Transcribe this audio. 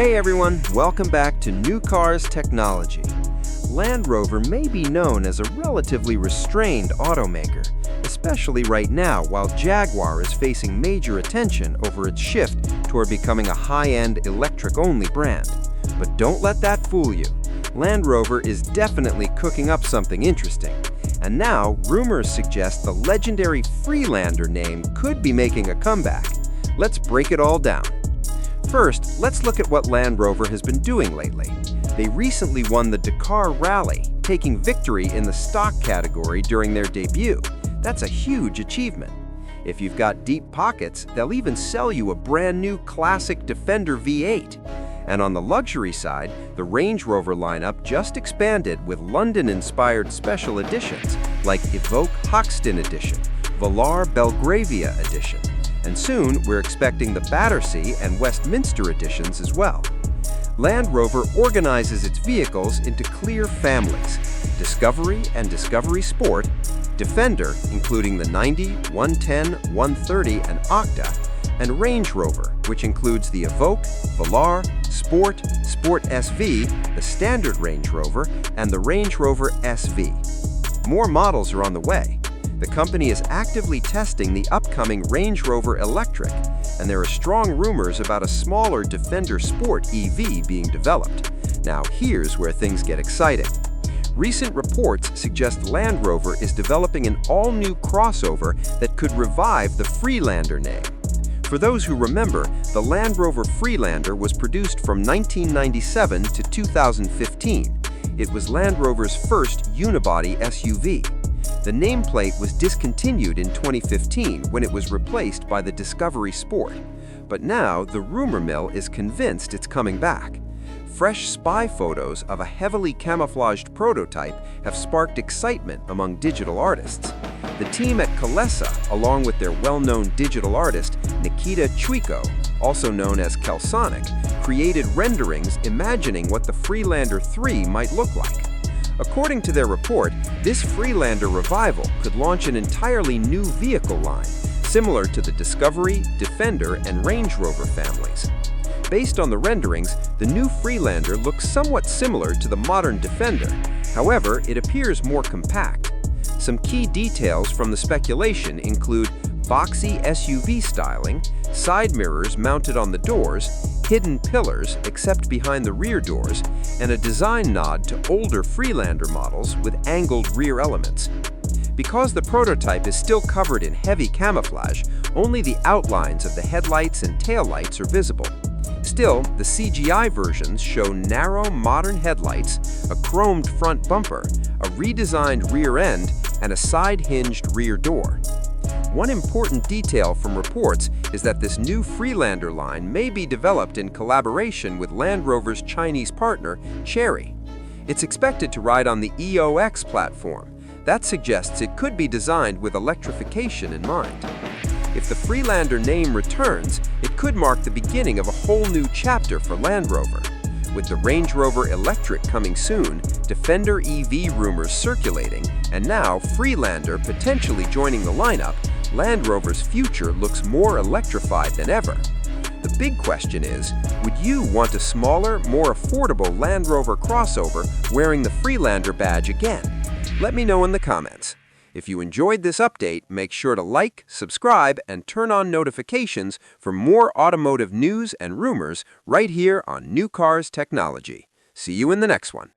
Hey everyone, welcome back to New Cars Technology. Land Rover may be known as a relatively restrained automaker, especially right now while Jaguar is facing major attention over its shift toward becoming a high-end electric-only brand. But don't let that fool you. Land Rover is definitely cooking up something interesting. And now, rumors suggest the legendary Freelander name could be making a comeback. Let's break it all down. First, let's look at what Land Rover has been doing lately. They recently won the Dakar Rally, taking victory in the stock category during their debut. That's a huge achievement. If you've got deep pockets, they'll even sell you a brand new classic Defender V8. And on the luxury side, the Range Rover lineup just expanded with London-inspired special editions like Evoque Hoxton Edition, Velar Belgravia Edition, and soon we're expecting the Battersea and Westminster editions as well. Land Rover organizes its vehicles into clear families: Discovery and Discovery Sport, Defender, including the 90, 110, 130, and Octa, and Range Rover, which includes the Evoque, Velar, Sport, Sport SV, the Standard Range Rover, and the Range Rover SV. More models are on the way. The company is actively testing the upcoming Range Rover Electric, and there are strong rumors about a smaller Defender Sport EV being developed. Now here's where things get exciting. Recent reports suggest Land Rover is developing an all-new crossover that could revive the Freelander name. For those who remember, the Land Rover Freelander was produced from 1997 to 2015. It was Land Rover's first unibody SUV. The nameplate was discontinued in 2015 when it was replaced by the Discovery Sport. But now, the rumor mill is convinced it's coming back. Fresh spy photos of a heavily camouflaged prototype have sparked excitement among digital artists. The team at Kolesa, along with their well-known digital artist Nikita Chuiko, also known as Kelsonic, created renderings imagining what the Freelander 3 might look like. According to their report, this Freelander revival could launch an entirely new vehicle line, similar to the Discovery, Defender, and Range Rover families. Based on the renderings, the new Freelander looks somewhat similar to the modern Defender. However, it appears more compact. Some key details from the speculation include boxy SUV styling, side mirrors mounted on the doors, hidden pillars except behind the rear doors, and a design nod to older Freelander models with angled rear elements. Because the prototype is still covered in heavy camouflage, only the outlines of the headlights and taillights are visible. Still, the CGI versions show narrow modern headlights, a chromed front bumper, a redesigned rear end, and a side-hinged rear door. One important detail from reports is that this new Freelander line may be developed in collaboration with Land Rover's Chinese partner, Chery. It's expected to ride on the EOX platform. That suggests it could be designed with electrification in mind. If the Freelander name returns, it could mark the beginning of a whole new chapter for Land Rover. With the Range Rover Electric coming soon, Defender EV rumors circulating, and now Freelander potentially joining the lineup, Land Rover's future looks more electrified than ever. The big question is, would you want a smaller, more affordable Land Rover crossover wearing the Freelander badge again? Let me know in the comments. If you enjoyed this update, make sure to like, subscribe, and turn on notifications for more automotive news and rumors right here on New Cars Technology. See you in the next one.